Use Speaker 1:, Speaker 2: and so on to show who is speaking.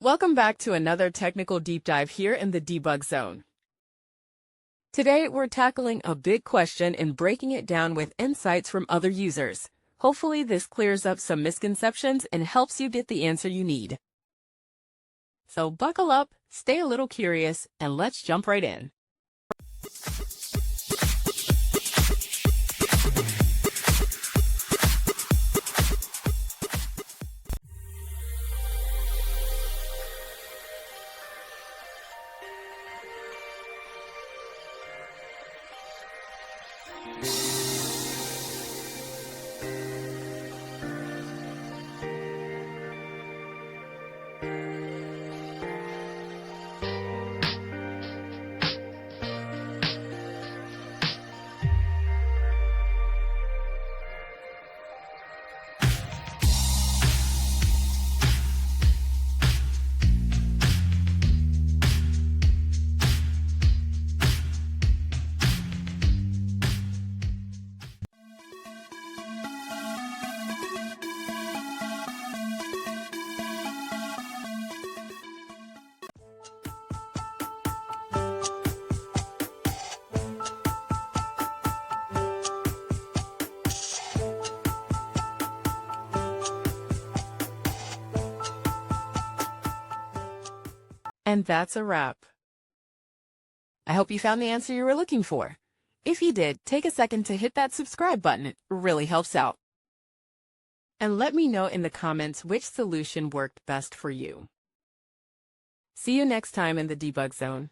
Speaker 1: Welcome back to another technical deep dive here in the Debug Zone. Today, we're tackling a big question and breaking it down with insights from other users. Hopefully, this clears up some misconceptions and helps you get the answer you need. So buckle up, stay a little curious, and let's jump right in. And that's a wrap. I hope you found the answer you were looking for. If you did, take a second to hit that subscribe button. It really helps out. And let me know in the comments which solution worked best for you. See you next time in the Debug Zone.